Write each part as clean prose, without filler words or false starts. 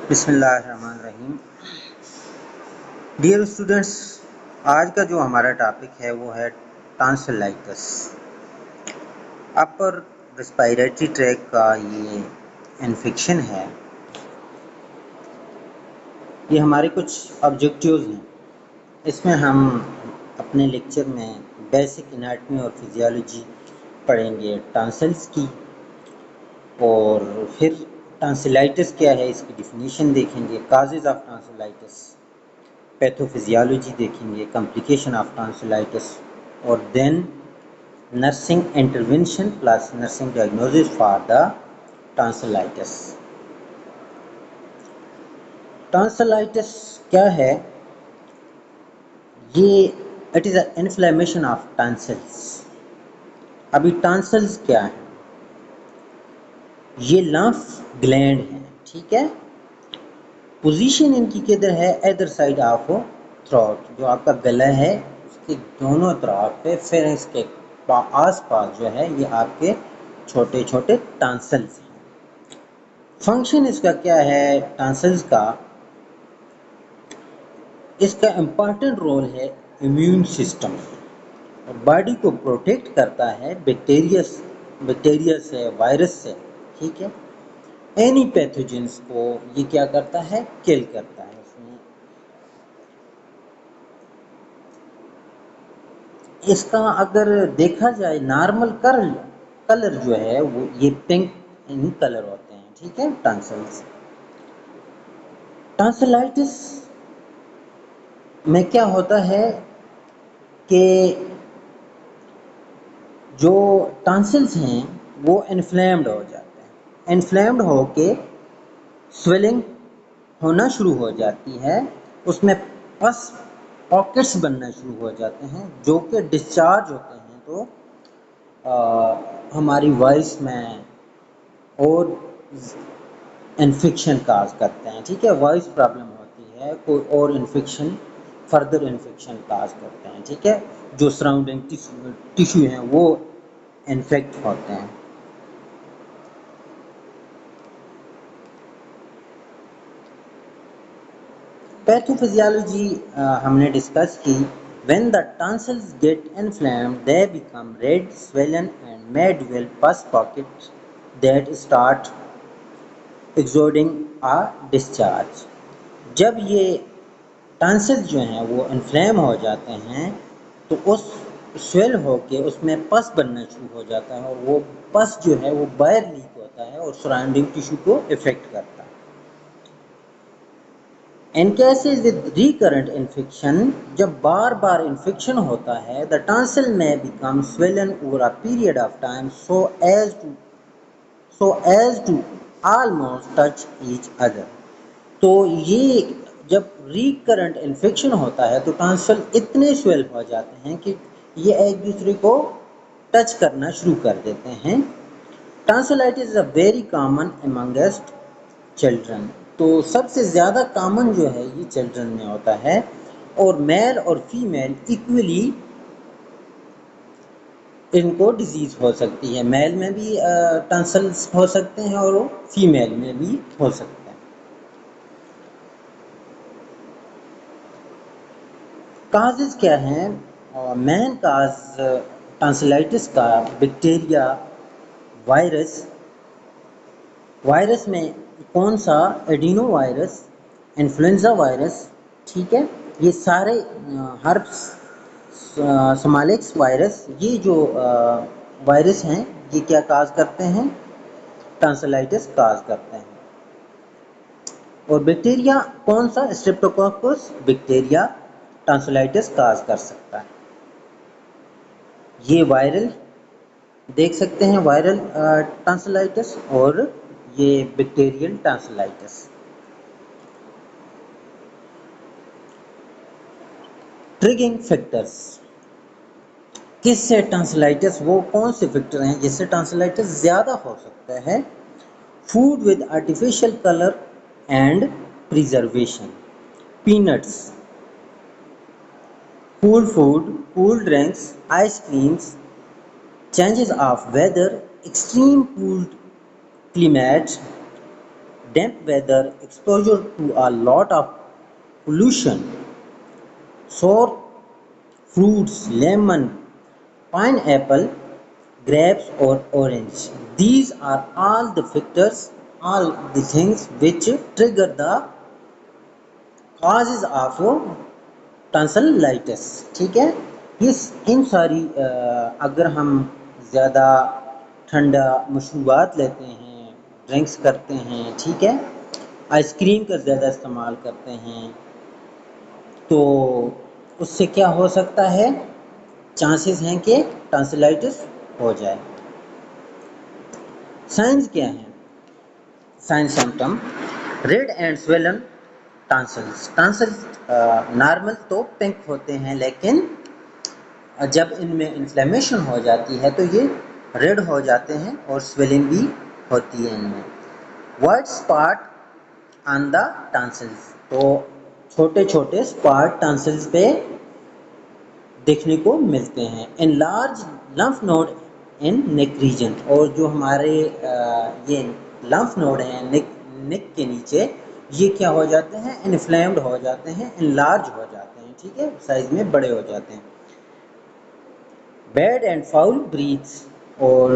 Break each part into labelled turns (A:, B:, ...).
A: बिस्मिल्लाहिर्रहमानिर्रहीम। Dear students, आज का जो हमारा टॉपिक है वो है टॉन्सिलाइटिस। अपर रेस्पिरेटरी ट्रैक का ये इन्फेक्शन है। ये हमारे कुछ ऑब्जेक्टिव्स हैं। इसमें हम अपने लेक्चर में बेसिक एनाटॉमी और फिजियोलॉजी पढ़ेंगे टॉन्सिल्स की, और फिर टॉन्सिलाइटिस क्या है इसकी डिफिनीशन देखेंगे, काजेज ऑफ टॉन्सिलाइटिस, पैथोफिजियोलॉजी देखेंगे, कॉम्प्लिकेशन ऑफ टॉन्सिलाइटिस, और then nursing intervention plus nursing diagnosis for the tonsillitis. Tonsillitis क्या है? ये it is a inflammation of tonsils. अभी टॉन्सिल्स क्या है? ये लंफ ग्लैंड है, ठीक है। पोजीशन इनकी किधर है? इधर साइड ऑफ थ्रोट, जो आपका गला है उसके दोनों तरफ पे, फिर इसके आस पास जो है ये आपके छोटे छोटे टॉन्सिल्स हैं। फंक्शन इसका क्या है टॉन्सिल्स का? इसका इम्पॉर्टेंट रोल है इम्यून सिस्टम, और बॉडी को प्रोटेक्ट करता है बैक्टीरिया से, वायरस से, ठीक है। एनी पैथोजेंस को ये क्या करता है? किल करता है। उसमें इसका अगर देखा जाए नॉर्मल कलर जो है वो ये पिंक इन कलर होते हैं, ठीक है। टॉन्सिल्स, टॉन्सिलाइटिस में क्या होता है कि जो टॉन्सिल्स हैं वो इन्फ्लेम्ड हो जाते हैं। इन्फ्लेम्ड होके स्वेलिंग होना शुरू हो जाती है, उसमें पस पॉकेट्स बनना शुरू हो जाते हैं जो कि डिस्चार्ज होते हैं तो हमारी वॉइस में और इन्फेक्शन काज करते हैं, ठीक है। वॉइस प्रॉब्लम होती है, कोई और इन्फेक्शन, फर्दर इन्फेक्शन काज करते हैं, ठीक है। जो सराउंडिंग टिश्यू हैं वो इन्फेक्ट होते हैं। पैथोफिजियोलॉजी हमने डिस्कस की। When the tonsils get inflamed, they become red, swollen, and may develop pus pockets that start exuding a discharge. जब ये टॉन्सिल्स जो हैं वो इन्फ्लेम हो जाते हैं तो उस स्वेल होके उसमें पस बनना शुरू हो जाता है, और वो पस जो है वो बाहर लीक होता है और सराउंडिंग टिश्यू को इफेक्ट करता है। In cases with recurrent infection, जब बार बार इन्फेक्शन होता है, the tonsil may become swollen over a period of time so as to almost touch each other. तो ये जब रिकरेंट इन्फेक्शन होता है तो टॉन्सिल इतने स्वेल हो जाते हैं कि ये एक दूसरे को टच करना शुरू कर देते हैं। Tonsillitis is a very common amongst children. तो सबसे ज़्यादा कॉमन जो है ये चिल्ड्रन में होता है, और मेल और फीमेल इक्वली इनको डिजीज़ हो सकती है। मेल में भी टॉन्सिल्स हो सकते हैं और फीमेल में भी हो सकते हैं। काजेज क्या हैं? मेन काज टॉन्सिलाइटिस का बैक्टीरिया, वायरस में कौन सा? एडिनो वायरस, इन्फ्लुएंजा वायरस, ठीक है। ये सारे हर्ब्स, समालेक्स वायरस, ये जो वायरस हैं ये क्या काज करते हैं? टॉन्सिलाइटिस काज करते हैं। और बैक्टीरिया कौन सा? स्ट्रेप्टोकोकस बैक्टीरिया टॉन्सिलाइटिस काज कर सकता है। ये वायरल देख सकते हैं, वायरल टॉन्सिलाइटिस, और ये बैक्टीरियल टॉन्सिलाइटिस। ट्रिगरिंग फैक्टर्स, किससे टॉन्सिलाइटिस, वो कौन से फैक्टर हैं जिससे टॉन्सिलाइटिस ज़्यादा हो सकता है? Food with artificial colour and preservation, peanuts, cool food, cool drinks, ice creams, changes of weather, extreme cold climate, damp weather, exposure to a lot of pollution, sour fruits, lemon, pineapple, grapes or orange. These are all the factors, all the things which trigger the causes of tonsillitis. ठीक है, इस इन सारी अगर हम ज़्यादा ठंडा मशरूबात लेते हैं, ड्रिंक्स करते हैं, ठीक है, आइसक्रीम का ज़्यादा इस्तेमाल करते हैं, तो उससे क्या हो सकता है, चांसेस हैं कि टॉन्सिलाइटिस हो जाए. साइंस क्या है? Signs symptom red and swollen tonsils. Tonsils normal तो पिंक होते हैं, लेकिन जब इनमें इन्फ्लेमेशन हो जाती है तो ये रेड हो जाते हैं और स्वेलिंग भी होती है इनमें. White spot on the tonsils, तो छोटे छोटे स्पॉट टॉन्सिल्स पे देखने को मिलते हैं. In large lymph node in neck region, और जो हमारे ये लंफ नोड हैं नेक के नीचे, ये क्या हो जाते हैं, इन्फ्लेम्ड हो जाते हैं, इनलार्ज हो जाते हैं, ठीक है, साइज में बड़े हो जाते हैं. बैड एंड फाउल ब्रीथ्स, और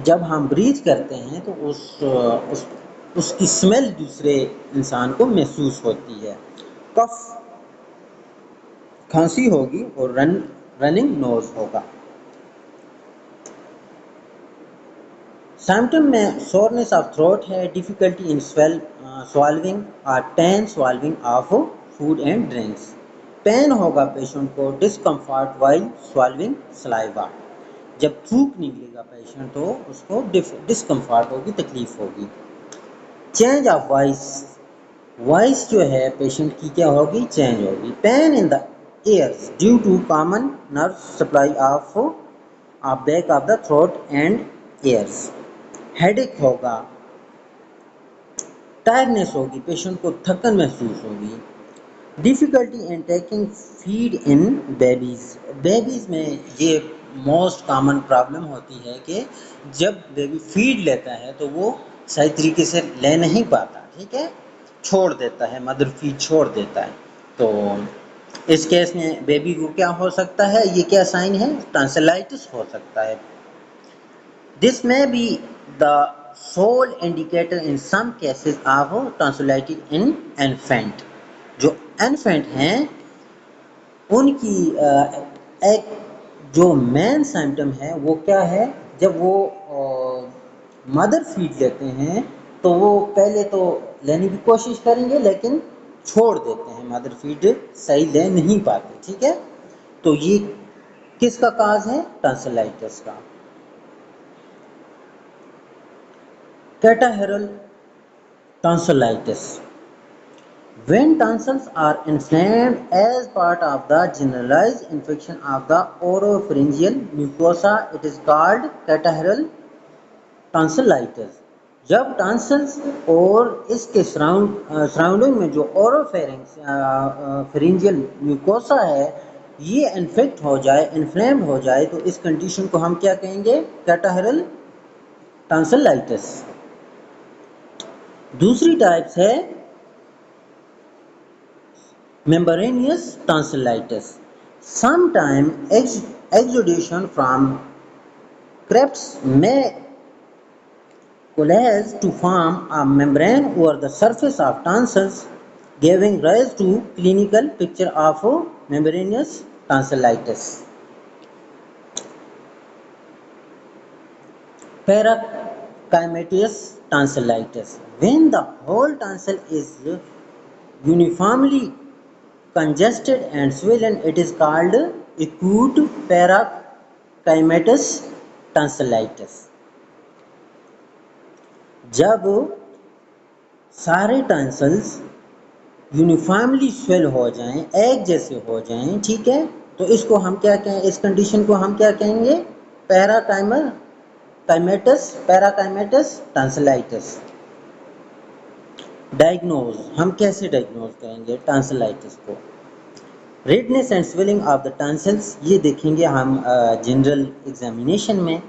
A: जब हम ब्रीथ करते हैं तो उसकी स्मेल दूसरे इंसान को महसूस होती है. कफ, खांसी होगी और रनिंग नोज होगा. सिम्टम में सोरनेस ऑफ थ्रोट है, डिफिकल्टी इन स्वाल्विंग और pain swallowing of food and drinks. Pain होगा पेशेंट को, डिस्कम्फर्ट वाइल स्वाल्विंग सलाइवा. जब थूक निकलेगा पेशेंट तो उसको डिस्कम्फर्ट होगी, तकलीफ होगी. चेंज ऑफ वॉइस जो है पेशेंट की क्या होगी, चेंज होगी. Pain in the ears due to common nerve supply of back of the throat and ears. Headache होगा, टायर्डनेस होगी, पेशेंट को थकन महसूस होगी. Difficulty in taking feed in babies में ये मोस्ट कॉमन प्रॉब्लम होती है कि जब बेबी फीड लेता है तो वो सही तरीके से ले नहीं पाता, ठीक है, छोड़ देता है, मदर फीड छोड़ देता है. तो इस केस में बेबी को क्या हो सकता है, ये क्या साइन है, टॉन्सिलाइटिस हो सकता है. This may be the sole indicator in some cases of tonsillitis in infant. जो इन्फेंट हैं उनकी एक जो मेन सिम्टम है वो क्या है, जब वो मदर फीड लेते हैं तो वो पहले तो लेने की कोशिश करेंगे लेकिन छोड़ देते हैं, मदर फीड सही ले नहीं पाते, ठीक है. तो ये किसका काज है, टॉन्सिलाइटिस का. कैटाहेरल tonsillitis, when tonsils are inflamed as part of the generalized infection of the oropharyngeal mucosa, it is called catarrhal tonsillitis. जब टॉन्सिल्स और इसके सराउंडिंग में जो ओरोफेरिंजियल म्यूकोसा है ये इन्फेक्ट हो जाए, इन्फ्लेम्ड हो जाए, तो इस कंडीशन को हम क्या कहेंगे, कैटाहेरल टॉन्सिलाइटिस. दूसरी टाइप्स है membranous tonsillitis. Sometime exudation from crypts may coalesce to form a membrane over the surface of tonsils, giving rise to clinical picture of membranous tonsillitis. Parachymatous tonsillitis, when the whole tonsil is uniformly congested and swollen, it is called acute parachymatous tonsillitis. जब सारे tonsils uniformly swell हो जाएं, एक जैसे हो जाएं, ठीक है, तो इसको हम क्या कहें, इस कंडीशन को हम क्या कहेंगे, पैराकाइमेटस टॉन्सिलाइटिस. डायग्नोज, हम कैसे डायग्नोज करेंगे टॉन्सिलाइटिस को. Redness and swelling of the tonsils, ये देखेंगे हम जनरल एग्जामिनेशन में.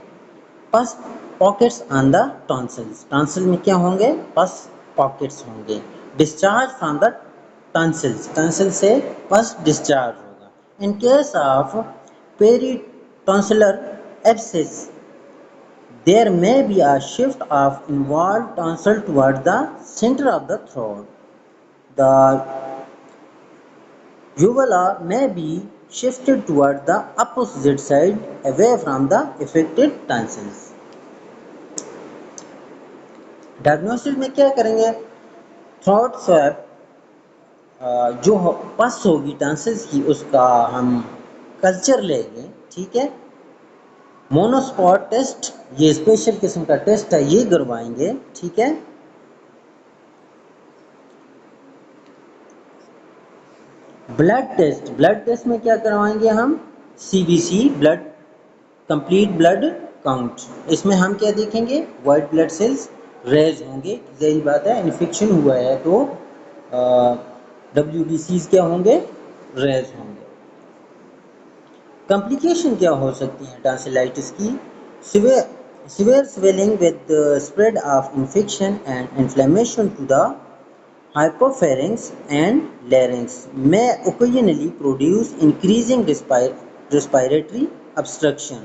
A: Pus pockets on the tonsils, tonsil में क्या होंगे, पस पॉकेट्स होंगे। Discharge from the tonsils, tonsil से पस डिस्चार्ज होगा। In case of peritonsillar abscess there may be a shift of involved tonsil toward the center of the throat. The uvula may be shifted toward the opposite side away from the affected tonsils. Diagnosis में क्या करेंगे? Throat swap जो पस होगी tonsils की उसका हम culture लेंगे, ठीक है। मोनोस्पॉट टेस्ट, ये स्पेशल किस्म का टेस्ट है, ये करवाएंगे, ठीक है। ब्लड टेस्ट में क्या करवाएंगे हम? CBC, blood complete blood count. इसमें हम क्या देखेंगे? वाइट ब्लड सेल्स रेज होंगे, यही बात है। इन्फेक्शन हुआ है तो WBCs क्या होंगे? रेज होंगे। कॉम्प्लिकेशन क्या हो सकती है टॉन्सिलाइटिस की? Severe swelling with spread of infection and inflammation to the hypopharynx and larynx may occasionally produce increasing respiratory obstruction,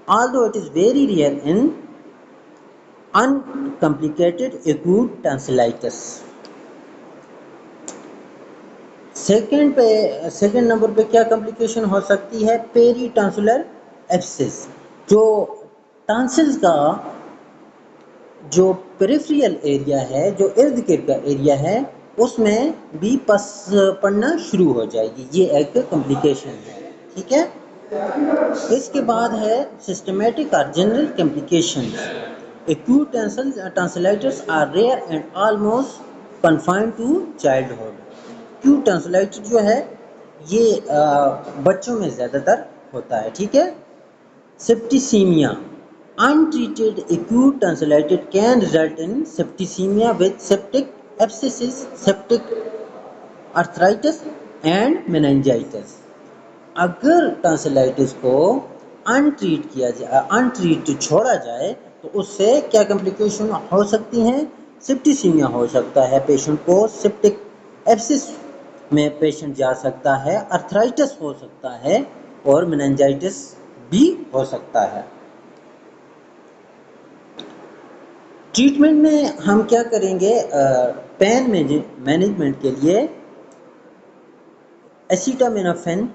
A: although it is very rare in uncomplicated acute tonsillitis. Second number पे क्या complication हो सकती है? पेरीटॉन्सिलर abscess, जो tonsils का जो peripheral area है, जो इर्द गिर्द का एरिया है, उसमें भी पस पड़ना शुरू हो जाएगी। ये एक कॉम्प्लिकेशन है, ठीक है। इसके बाद है सिस्टमेटिक और general complications. Acute tonsillitis are rare and almost confined to childhood. Acute tonsillitis जो है ये बच्चों में ज़्यादातर होता है, ठीक है। Septicaemia, untreated acute tonsillitis can result in septicemia with septic abscesses, septic arthritis and meningitis. अगर टॉन्सिलाइटिस को अनट्रीट छोड़ा जाए तो उससे क्या कॉम्प्लिकेशन हो सकती हैं? सेप्टिसीमिया हो सकता है पेशेंट को, सेप्टिक एब्सिस में पेशेंट जा सकता है, अर्थराइटिस हो सकता है और मेनिंजाइटिस भी हो सकता है। ट्रीटमेंट में हम क्या करेंगे? पेन मैनेजमेंट के लिए acetaminophen,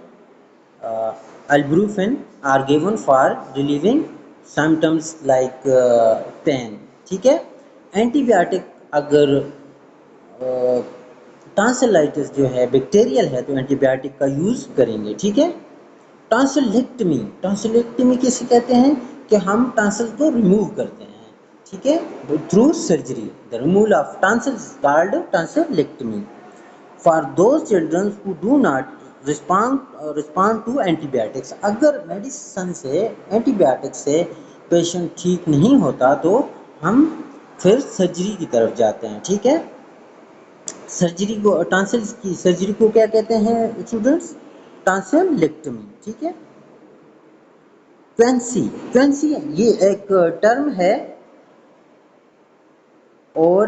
A: ibuprofen are given for relieving symptoms like pain, ठीक है। एंटीबायोटिक अगर टॉन्सिलाइटिस जो है बैक्टीरियल है तो एंटीबायोटिक का यूज़ करेंगे, ठीक है। टॉन्सिलेक्टमी किसे कहते हैं? कि हम टॉन्सिल को रिमूव करते हैं, ठीक है, through surgery. The removal of tonsils is called tonsillectomy. For those children who do not respond to antibiotics, अगर मेडिसिन से एंटीबायोटिक से पेशेंट ठीक नहीं होता तो हम फिर सर्जरी की तरफ जाते हैं, ठीक है। सर्जरी को, टॉन्सिल्स की सर्जरी को क्या कहते हैं स्टूडेंट्स? टॉन्सिलेक्टमी, ठीक है। क्वेंसी ये एक टर्म है, और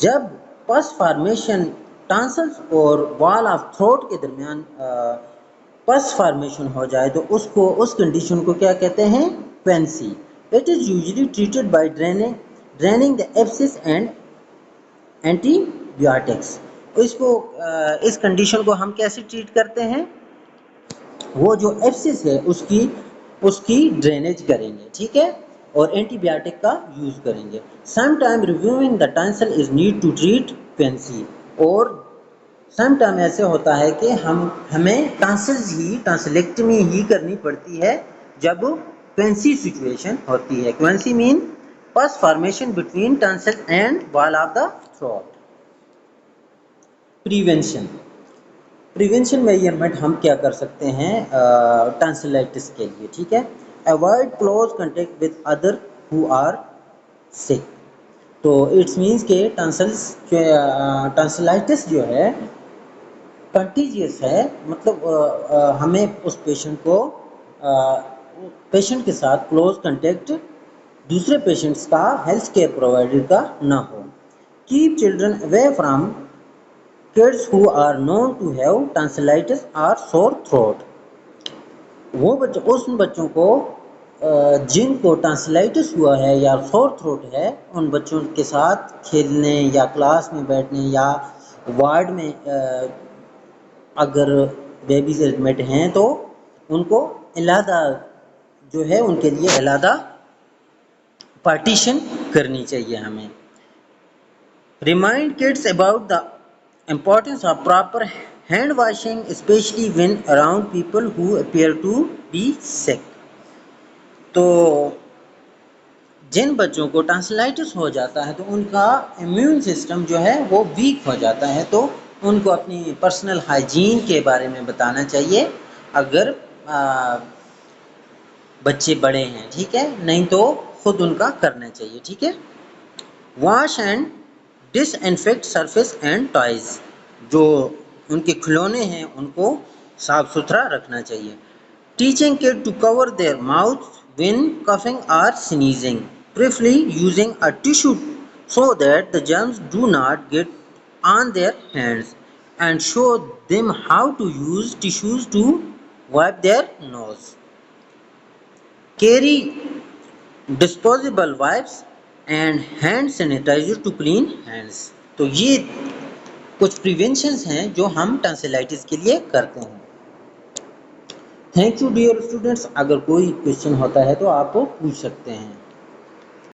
A: जब पस फॉर्मेशन टॉन्सिल्स और वॉल ऑफ थ्रोट के दरमियान पस फॉर्मेशन हो जाए तो उसको, उस कंडीशन को क्या कहते हैं? Quinsy. It is usually treated by draining the abscess and antibiotics. इसको इस कंडीशन को हम कैसे ट्रीट करते हैं? वो जो एब्सिस है उसकी ड्रेनेज करेंगे, ठीक है, और एंटीबायोटिक का यूज़ करेंगे। Some time reviewing the tonsil is need to treat quinsy, और सम टाइम ऐसे होता है कि हमें टॉन्सिलेक्टमी ही करनी पड़ती है जब क्वेंसी सिचुएशन होती है। Quinsy mean pus formation between tonsil and wall of the throat. Prevention measurement हम क्या कर सकते हैं टॉन्सिलाइटिस के लिए, ठीक है। Avoid close contact with other who are sick. तो इट्स मीन्स के टॉन्सिलाइटिस जो है कंटीजियस है, मतलब हमें उस पेशेंट को पेशेंट के साथ क्लोज कंटेक्ट दूसरे पेशेंट्स का, हेल्थ केयर प्रोवाइडर का ना हो। Keep children away from kids who are known to have tonsillitis or sore throat. वो बच्चों उस बच्चों को जिनको टॉन्सिलाइटिस हुआ है या सोर थ्रोट है, उन बच्चों के साथ खेलने या क्लास में बैठने या वार्ड में अगर बेबीज एडमिट हैं तो उनको अलहदा जो है उनके लिए अलहदा पार्टीशन करनी चाहिए हमें। Remind kids about the importance of proper hand washing, especially when around people who appear to be sick. तो जिन बच्चों को टॉन्सिलाइटिस हो जाता है तो उनका इम्यून सिस्टम जो है वो वीक हो जाता है, तो उनको अपनी पर्सनल हाइजीन के बारे में बताना चाहिए अगर बच्चे बड़े हैं, ठीक है, नहीं तो खुद उनका करना चाहिए, ठीक है। Wash and disinfect surface and toys, जो उनके खिलौने हैं उनको साफ सुथरा रखना चाहिए। Teaching kid to cover their mouth when coughing or sneezing, preferably using a tissue so that the germs do not get on their hands, and show them how to use tissues to wipe their nose. Carry disposable wipes and hand sanitizer to clean hands. तो ये कुछ preventions हैं जो हम tonsillitis के लिए करते हैं। थैंक यू डियर स्टूडेंट्स, अगर कोई क्वेश्चन होता है तो आप पूछ सकते हैं।